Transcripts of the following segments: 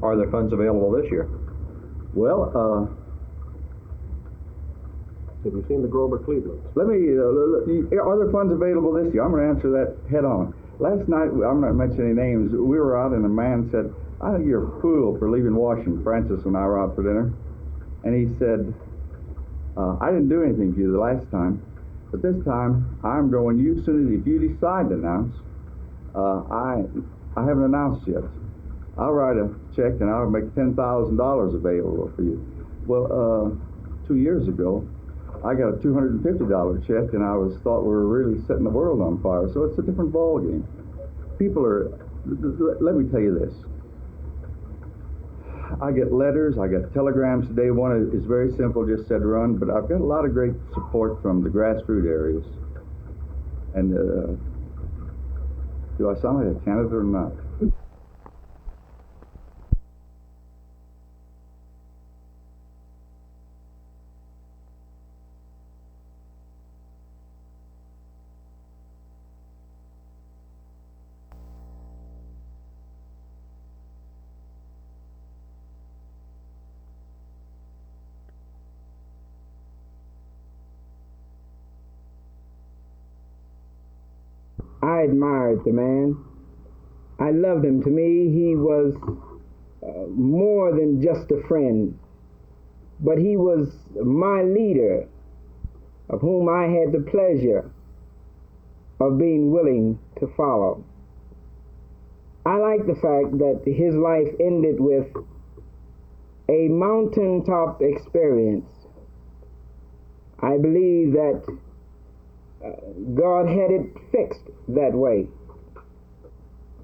Are there funds available this year? Well, Have you seen the Grover Cleveland? let me, are there funds available this year? I'm going to answer that head on. Last night, I'm not mentioning any names, we were out and a man said, I think you're a fool for leaving Washington. Francis and I were out for dinner. And he said, I didn't do anything for you the last time, but this time I'm going, as soon as if you decide to announce, I haven't announced yet. I'll write a check and I'll make $10,000 available for you. Well, 2 years ago, I got a $250 check, and I thought we were really setting the world on fire. So it's a different ball game. People are. Let me tell you this. I get letters, I get telegrams today. One is very simple, just said run, but I've got a lot of great support from the grassroots areas. And do I sound like a candidate or not? I admired the man. I loved him. To me, he was more than just a friend, but he was my leader, of whom I had the pleasure of being willing to follow. I like the fact that his life ended with a mountaintop experience. I believe that God had it fixed that way.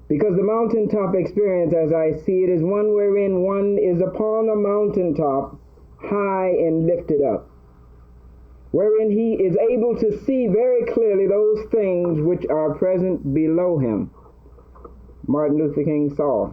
Because the mountaintop experience, as I see it, is one wherein one is upon a mountaintop, high and lifted up, wherein he is able to see very clearly those things which are present below him. Martin Luther King saw.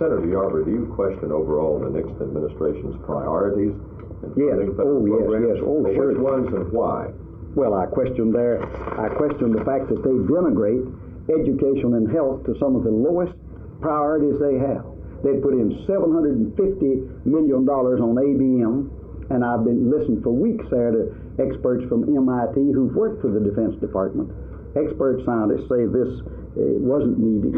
Senator Yarber, do you question overall the Nixon administration's priorities in funding federal programs? Yes. Oh, sure. Which ones and why? Well, I question the fact that they denigrate education and health to some of the lowest priorities they have. They put in $750 million on ABM, and I've been listening for weeks there to experts from MIT who've worked for the Defense Department. Expert scientists say this wasn't needed,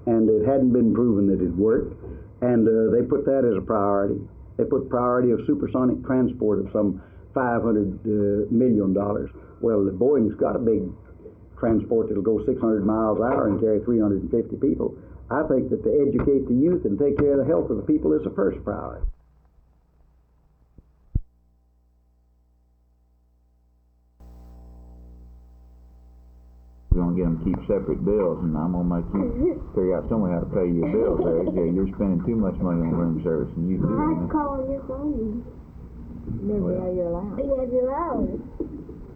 and it hadn't been proven that it worked, and they put that as a priority. They put priority of supersonic transport of some $500 million. Well, the Boeing's got a big transport that'll go 600 miles an hour and carry 350 people. I think that to educate the youth and take care of the health of the people is the first priority. We're going to get them to keep separate bills, and I'm going to make you figure out some way how to pay your bills there. Yeah, you're spending too much money on room service, and you do. I have to call on your phone. Well, You're allowed. Yes, you're allowed.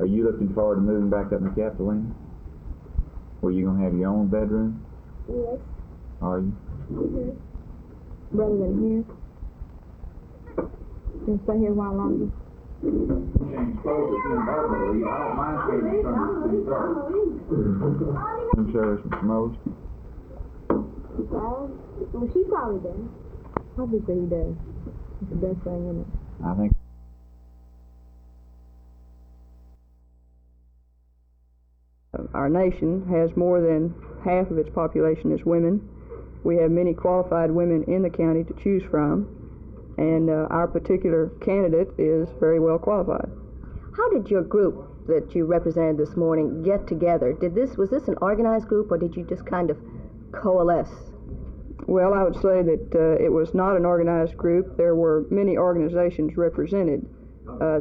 Are you looking forward to moving back up in the Capitoline? Where you going to have your own bedroom? Yes. Are you? Mm-hmm. Rather than here. You can stay here a while longer. Room service most? Well, she probably does. Obviously he does. It's the best thing, isn't it? I think. Our nation has more than half of its population is women. We have many qualified women in the county to choose from, and our particular candidate is very well qualified. How did your group that you represented this morning get together? Was this an organized group, or did you just kind of coalesce? Well, I would say that it was not an organized group. There were many organizations represented.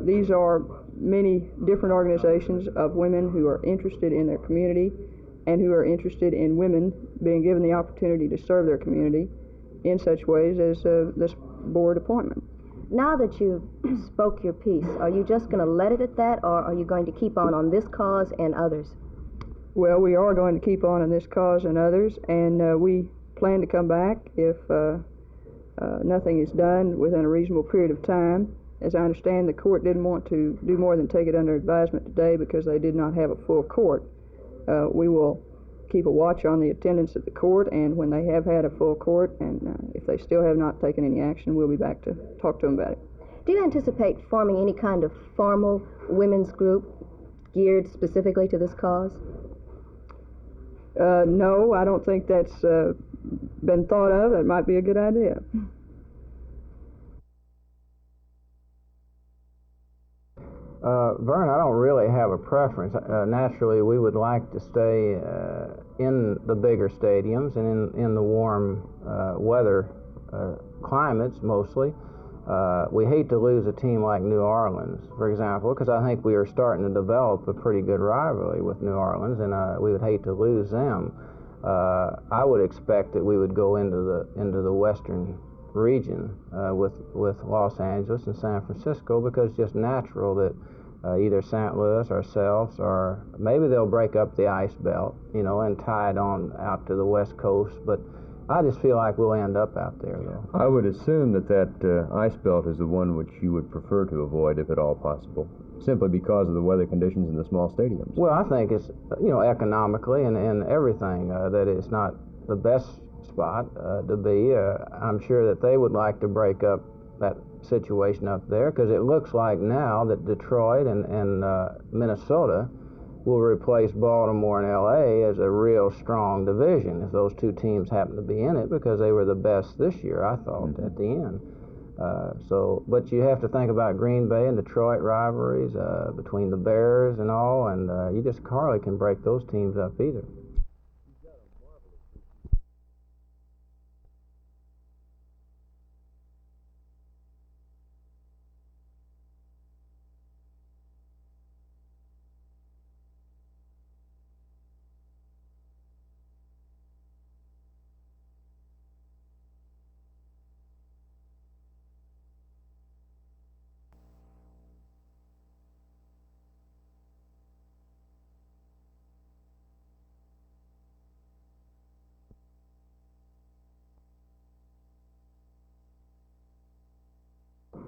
These are many different organizations of women who are interested in their community and who are interested in women being given the opportunity to serve their community in such ways as this board appointment. Now that you've spoke your piece, are you just going to let it at that, or are you going to keep on this cause and others? Well, we are going to keep on this cause and others, and we plan to come back if nothing is done within a reasonable period of time. As I understand, the court didn't want to do more than take it under advisement today because they did not have a full court. We will keep a watch on the attendance at the court, and when they have had a full court, and if they still have not taken any action, we'll be back to talk to them about it. Do you anticipate forming any kind of formal women's group geared specifically to this cause? No, I don't think that's been thought of. That might be a good idea. Vern, I don't really have a preference. Naturally, we would like to stay in the bigger stadiums and in the warm weather climates mostly. We hate to lose a team like New Orleans, for example, because I think we are starting to develop a pretty good rivalry with New Orleans, and we would hate to lose them. I would expect that we would go into the western region with Los Angeles and San Francisco, because it's just natural that either St. Louis, ourselves, or maybe they'll break up the ice belt, and tie it on out to the west coast. But I just feel like we'll end up out there, though. I would assume that ice belt is the one which you would prefer to avoid, if at all possible, simply because of the weather conditions in the small stadiums. Well, I think it's, economically and everything, that it's not the best spot to be. I'm sure that they would like to break up that situation up there, because it looks like now that Detroit and Minnesota will replace Baltimore and LA as a real strong division if those two teams happen to be in it, because they were the best this year, I thought, at the end. But you have to think about Green Bay and Detroit rivalries between the Bears and all, and you just hardly can break those teams up either.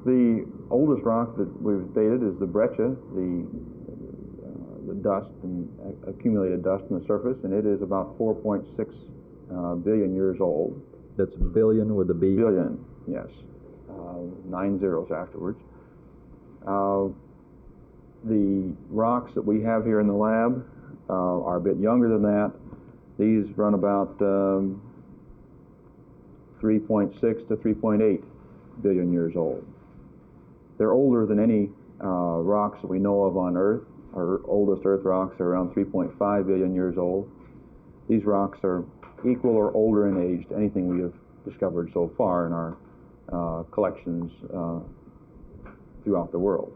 The oldest rock that we've dated is the breccia, the dust and accumulated dust on the surface, and it is about 4.6 billion years old. That's billion with a B? Billion, yes. 9 zeros afterwards. The rocks that we have here in the lab are a bit younger than that. These run about 3.6 to 3.8 billion years old. They're older than any rocks that we know of on Earth. Our oldest Earth rocks are around 3.5 billion years old. These rocks are equal or older in age to anything we have discovered so far in our collections throughout the world.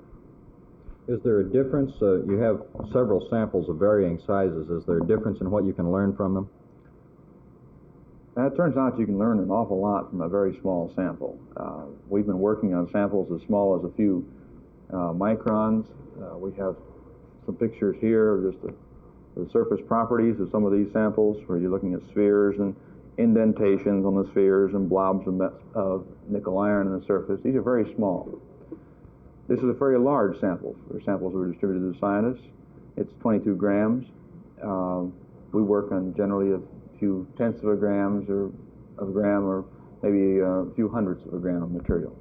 Is there a difference? You have several samples of varying sizes. Is there a difference in what you can learn from them? It turns out you can learn an awful lot from a very small sample. We've been working on samples as small as a few microns. We have some pictures here of just the surface properties of some of these samples, where you're looking at spheres and indentations on the spheres and blobs of nickel iron in the surface. These are very small. This is a very large sample. For samples that were distributed to scientists, it's 22 grams. We work on generally a few tenths of a gram or maybe a few hundredths of a gram of material.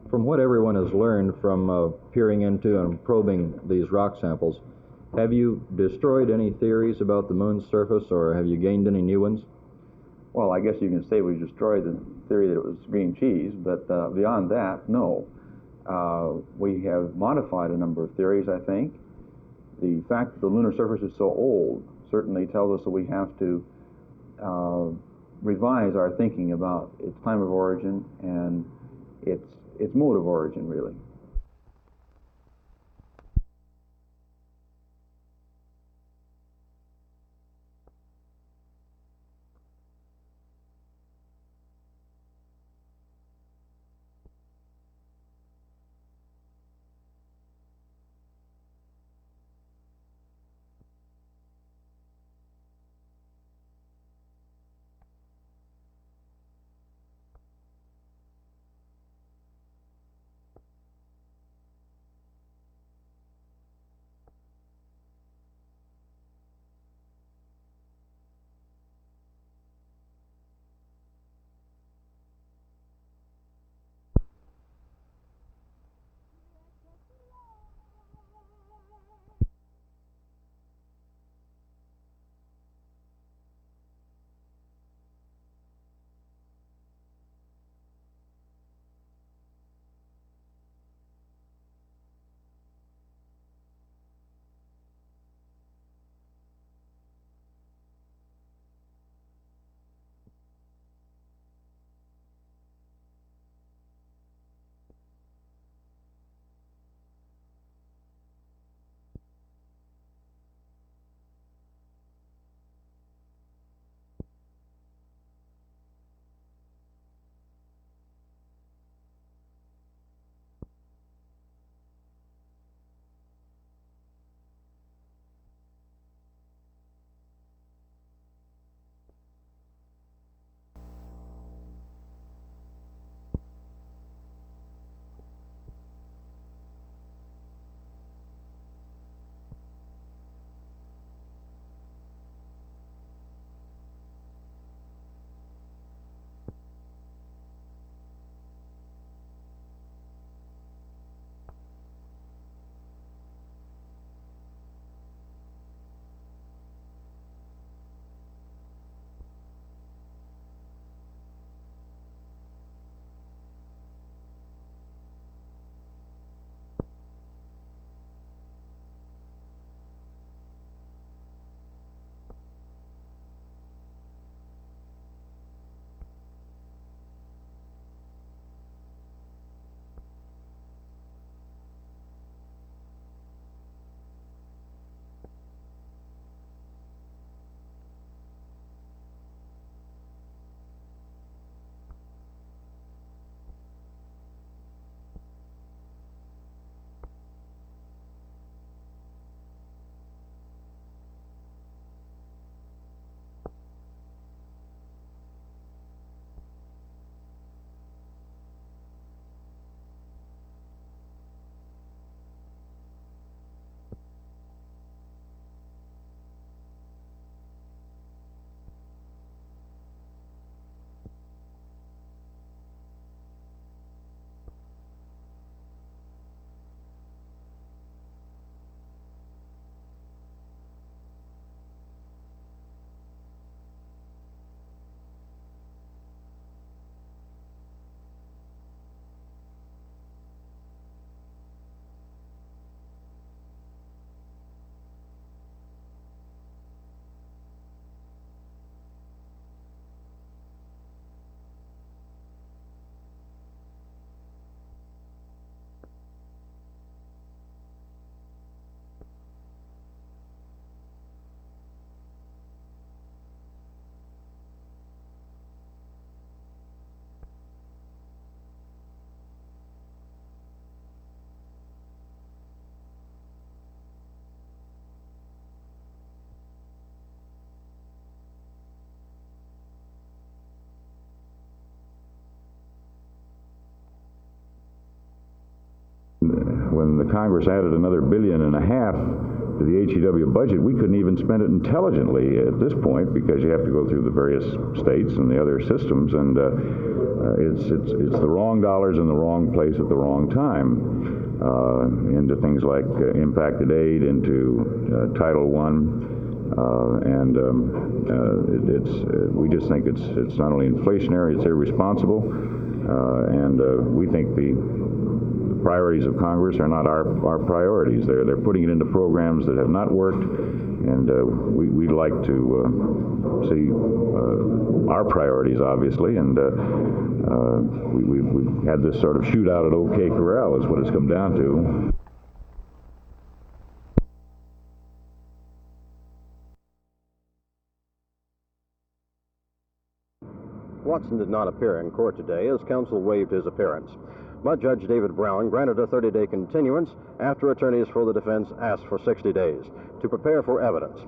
From what everyone has learned from peering into and probing these rock samples, have you destroyed any theories about the moon's surface, or have you gained any new ones? Well, I guess you can say we destroyed the theory that it was green cheese, but beyond that, no. We have modified a number of theories, I think. The fact that the lunar surface is so old certainly tells us that we have to revise our thinking about its time of origin and its mode of origin, really. When the Congress added another $1.5 billion to the HEW budget, we couldn't even spend it intelligently at this point because you have to go through the various states and the other systems, and it's the wrong dollars in the wrong place at the wrong time, into things like impacted aid, into Title I, we just think it's not only inflationary, it's irresponsible, and we think the priorities of Congress are not our priorities. They're putting it into programs that have not worked, And we'd like to see our priorities, obviously, and we had this sort of shootout at OK Corral is what it's come down to. Watson did not appear in court today as counsel waived his appearance. But Judge David Brown granted a 30-day continuance after attorneys for the defense asked for 60 days to prepare for evidence.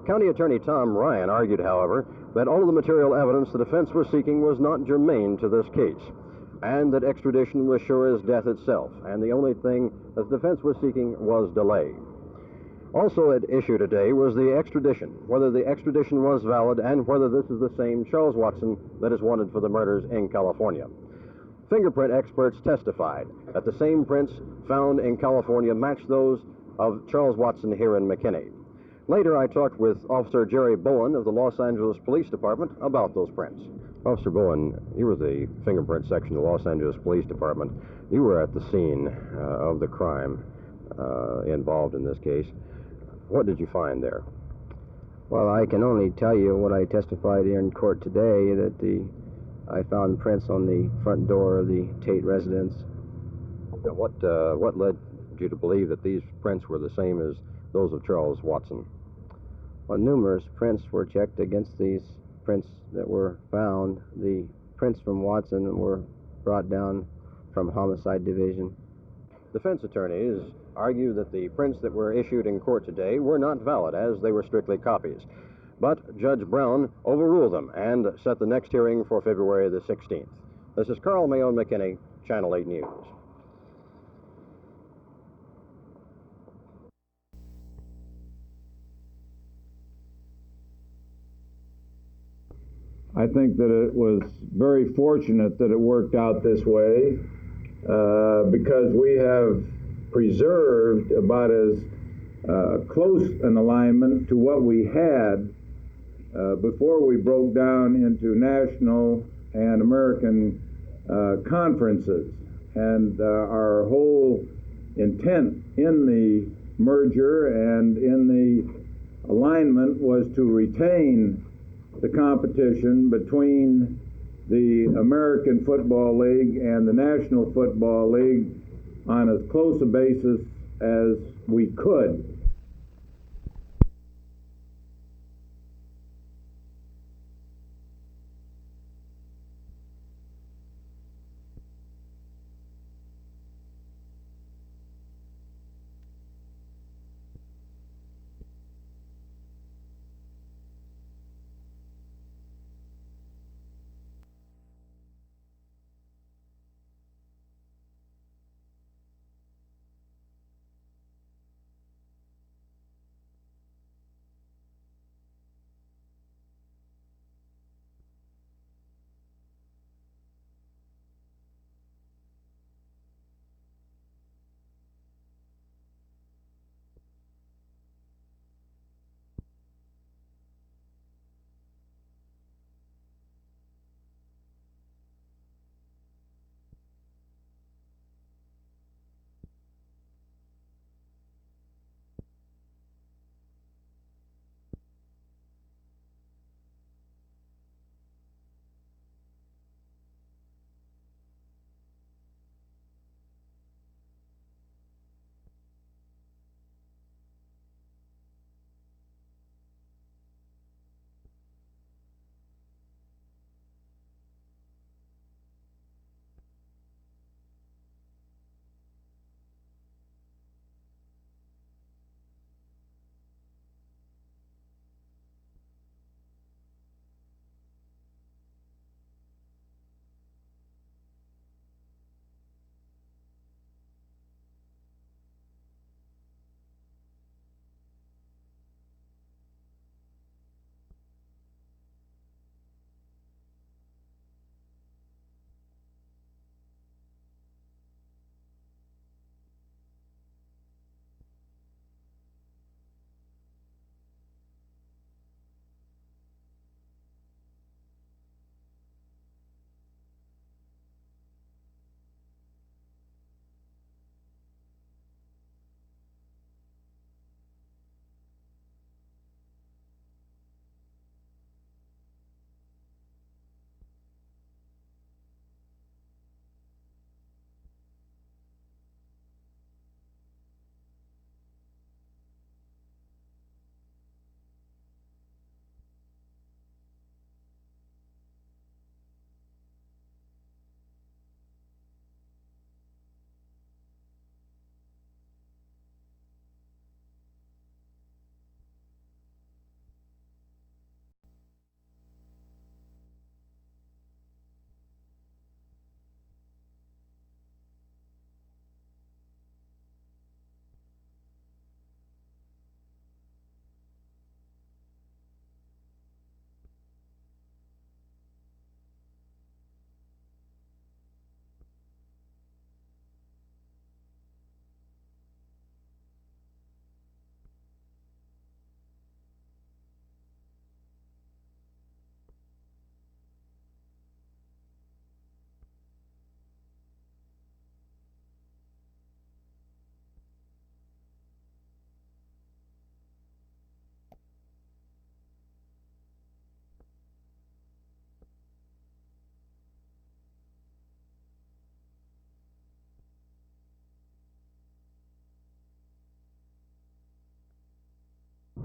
County Attorney Tom Ryan argued, however, that all of the material evidence the defense was seeking was not germane to this case, and that extradition was sure as death itself, and the only thing that the defense was seeking was delay. Also at issue today was the extradition, whether the extradition was valid and whether this is the same Charles Watson that is wanted for the murders in California. Fingerprint experts testified that the same prints found in California matched those of Charles Watson here in McKinney. Later, I talked with Officer Jerry Bowen of the Los Angeles Police Department about those prints. Officer Bowen, you were the fingerprint section of the Los Angeles Police Department. You were at the scene of the crime involved in this case. What did you find there? Well, I can only tell you what I testified here in court today, that I found prints on the front door of the Tate residence. What led you to believe that these prints were the same as those of Charles Watson? Well, numerous prints were checked against these prints that were found. The prints from Watson were brought down from Homicide Division. Defense attorneys argue that the prints that were issued in court today were not valid, as they were strictly copies. But Judge Brown overruled them and set the next hearing for February the 16th. This is Carl Mayo McKinney, Channel 8 News. I think that it was very fortunate that it worked out this way because we have preserved about as close an alignment to what we had before we broke down into national and American conferences. And our whole intent in the merger and in the alignment was to retain the competition between the American Football League and the National Football League on as close a basis as we could.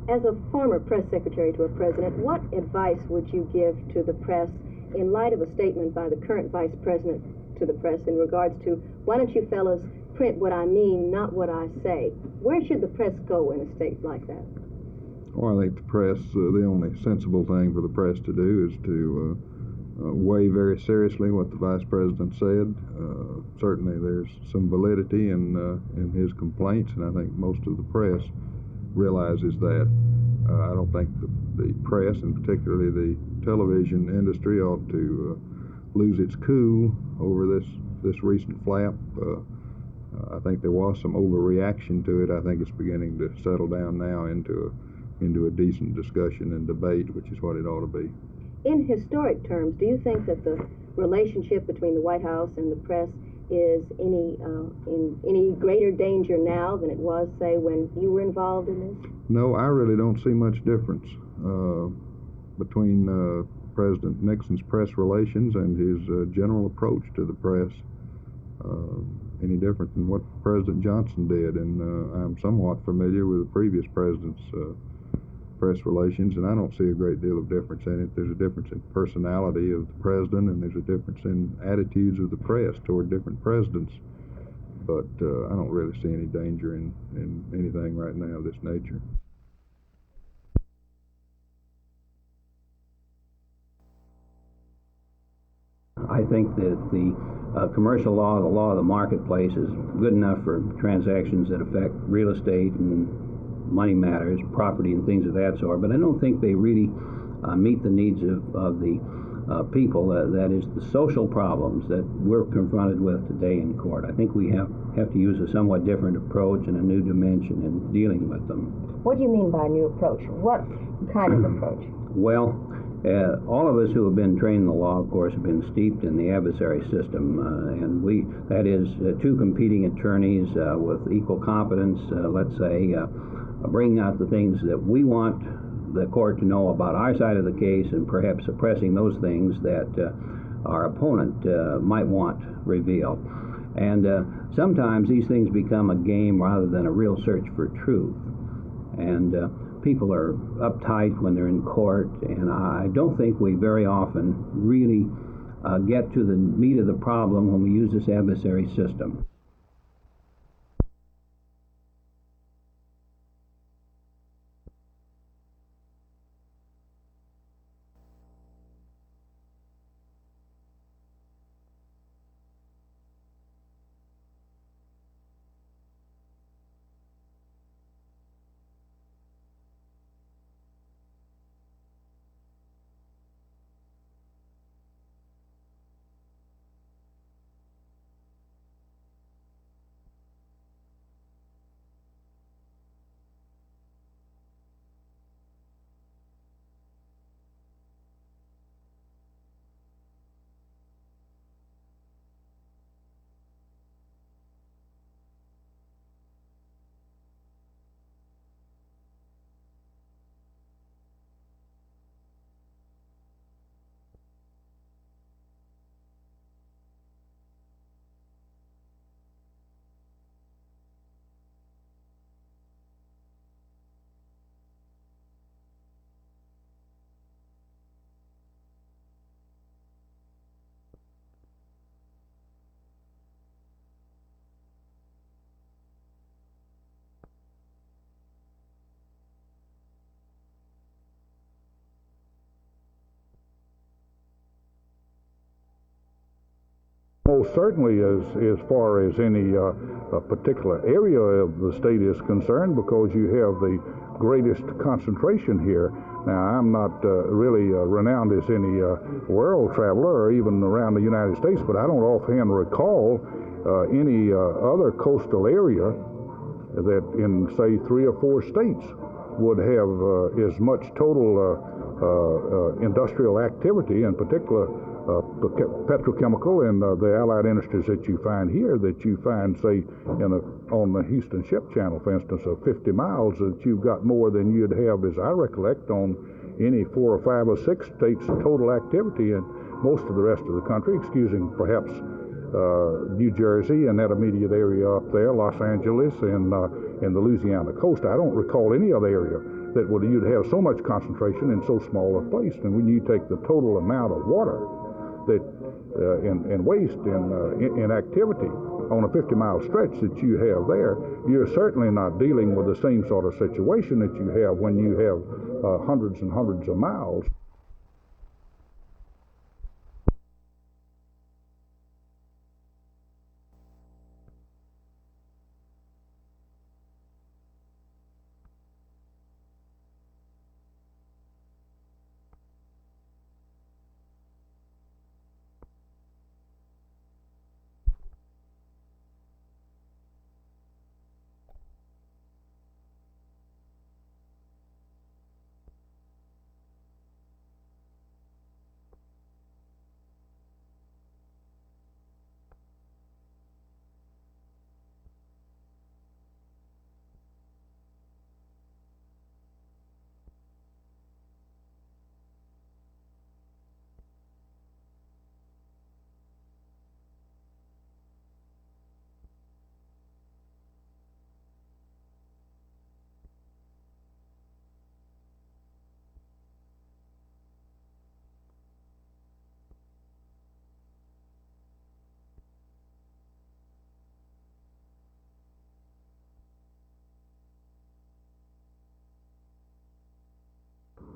As a former press secretary to a president, what advice would you give to the press in light of a statement by the current vice president to the press in regards to, why don't you fellas print what I mean, not what I say? Where should the press go in a state like that? Well, I think the press, the only sensible thing for the press to do is to weigh very seriously what the vice president said. Certainly there's some validity in his complaints, and I think most of the press realizes that. I don't think the press, and particularly the television industry, ought to lose its cool over this recent flap. I think there was some overreaction to it. I think it's beginning to settle down now into a decent discussion and debate, which is what it ought to be. In historic terms, do you think that the relationship between the White House and the press is in any greater danger now than it was, say, when you were involved in this? No, I really don't see much difference between President Nixon's press relations and his general approach to the press. Any different than what President Johnson did, and I'm somewhat familiar with the previous president's press relations, and I don't see a great deal of difference in it. There's a difference in personality of the president, and there's a difference in attitudes of the press toward different presidents, but I don't really see any danger in anything right now of this nature. I think that the commercial law, the law of the marketplace, is good enough for transactions that affect real estate and money matters, property and things of that sort, but I don't think they really meet the needs of the people, that is the social problems that we're confronted with today in court. I think we have to use a somewhat different approach and a new dimension in dealing with them. What do you mean by a new approach? What kind of approach? Well, all of us who have been trained in the law, of course, have been steeped in the adversary system, and that is two competing attorneys with equal competence, let's say, bringing out the things that we want the court to know about our side of the case, and perhaps suppressing those things that our opponent might want revealed. And sometimes these things become a game rather than a real search for truth. And people are uptight when they're in court, and I don't think we very often really get to the meat of the problem when we use this adversary system. Most certainly, as far as any particular area of the state is concerned, because you have the greatest concentration here. Now, I'm not really renowned as any world traveler or even around the United States, but I don't offhand recall any other coastal area that in, say, 3 or 4 states would have as much total industrial activity, in particular petrochemical and the allied industries that you find here, that you find, say, on the Houston Ship Channel, for instance, of 50 miles, that you've got more than you'd have, as I recollect, on any 4 or 5 or 6 states' total activity in most of the rest of the country, excusing perhaps New Jersey and that immediate area up there, Los Angeles and the Louisiana coast. I don't recall any other area that you'd have so much concentration in so small a place. And when you take the total amount of water that and waste in activity on a 50-mile stretch that you have there, you're certainly not dealing with the same sort of situation that you have when you have hundreds and hundreds of miles.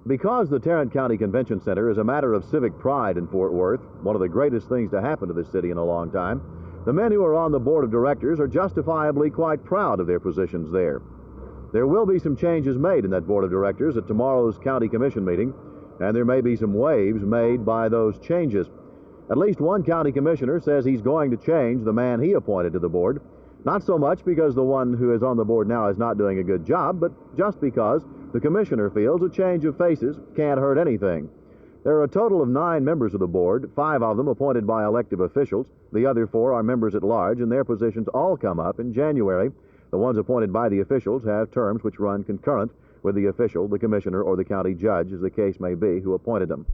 Because the Tarrant County Convention Center is a matter of civic pride in Fort Worth, one of the greatest things to happen to the city in a long time, the men who are on the board of directors are justifiably quite proud of their positions there. There will be some changes made in that board of directors at tomorrow's county commission meeting, and there may be some waves made by those changes. At least one county commissioner says he's going to change the man he appointed to the board, not so much because the one who is on the board now is not doing a good job, but just because the commissioner feels a change of faces can't hurt anything. There are a total of 9 members of the board, 5 of them appointed by elective officials. The other 4 are members at large, and their positions all come up in January. The ones appointed by the officials have terms which run concurrent with the official, the commissioner, or the county judge, as the case may be, who appointed them.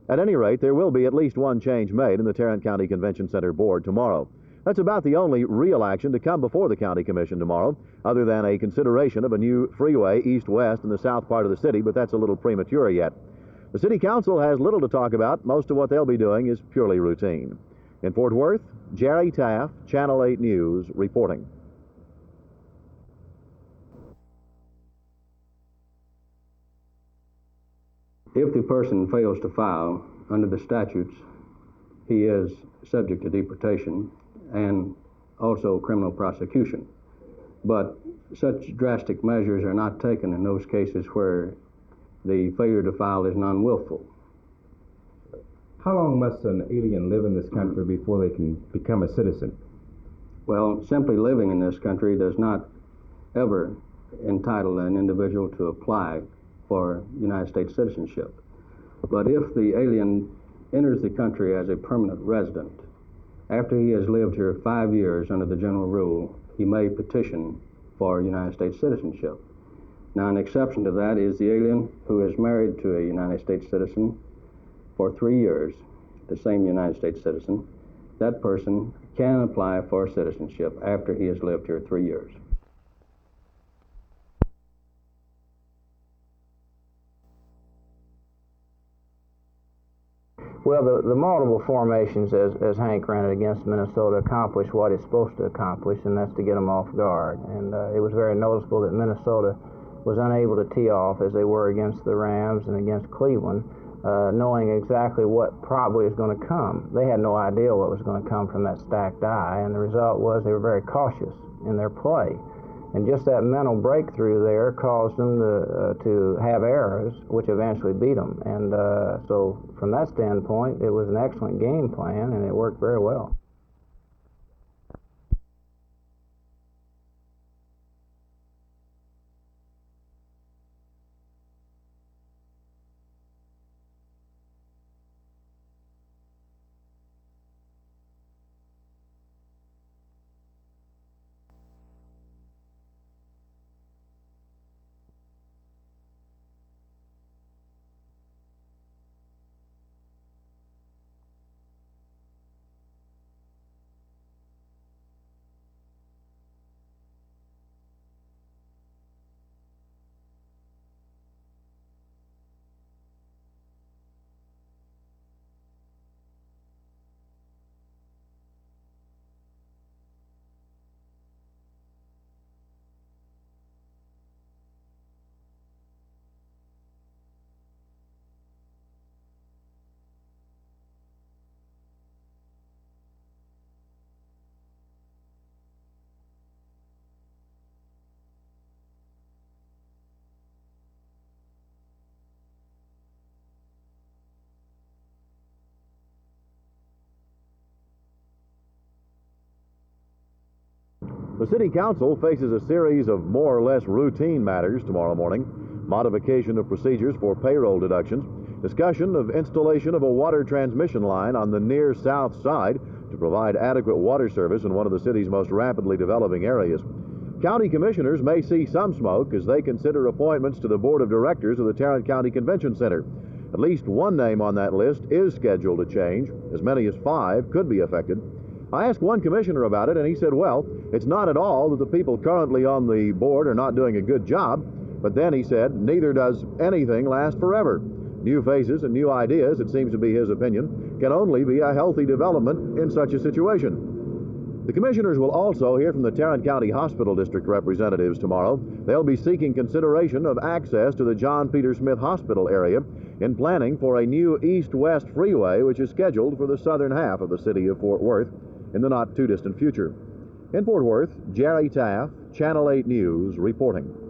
At any rate, there will be at least one change made in the Tarrant County Convention Center board tomorrow. That's about the only real action to come before the county commission tomorrow, other than a consideration of a new freeway east-west in the south part of the city, but that's a little premature yet. The city council has little to talk about. Most of what they'll be doing is purely routine. In Fort Worth, Jerry Taft, Channel 8 News, reporting. If the person fails to file under the statutes, he is subject to deportation and also criminal prosecution. But such drastic measures are not taken in those cases where the failure to file is non-willful. How long must an alien live in this country before they can become a citizen? Well, simply living in this country does not ever entitle an individual to apply for United States citizenship. But if the alien enters the country as a permanent resident, after he has lived here 5 years under the general rule, he may petition for United States citizenship. Now, an exception to that is the alien who is married to a United States citizen for 3 years, the same United States citizen. That person can apply for citizenship after he has lived here 3 years. Well, the multiple formations, as Hank ran it against Minnesota, accomplished what it's supposed to accomplish, and that's to get them off guard. And it was very noticeable that Minnesota was unable to tee off as they were against the Rams and against Cleveland, knowing exactly what probably is going to come. They had no idea what was going to come from that stacked die, and the result was they were very cautious in their play. And just that mental breakthrough there caused them to have errors, which eventually beat them. And so from that standpoint, it was an excellent game plan, and it worked very well. The City Council faces a series of more or less routine matters tomorrow morning. Modification of procedures for payroll deductions, discussion of installation of a water transmission line on the near south side to provide adequate water service in one of the city's most rapidly developing areas. County commissioners may see some smoke as they consider appointments to the board of directors of the Tarrant County Convention Center. At least one name on that list is scheduled to change. As many as 5 could be affected. I asked one commissioner about it, and he said, well, it's not at all that the people currently on the board are not doing a good job, but then he said, neither does anything last forever. New faces and new ideas, it seems to be his opinion, can only be a healthy development in such a situation. The commissioners will also hear from the Tarrant County Hospital District representatives tomorrow. They'll be seeking consideration of access to the John Peter Smith Hospital area in planning for a new east-west freeway which is scheduled for the southern half of the city of Fort Worth in the not-too-distant future. In Fort Worth, Jerry Taft, Channel 8 News, reporting.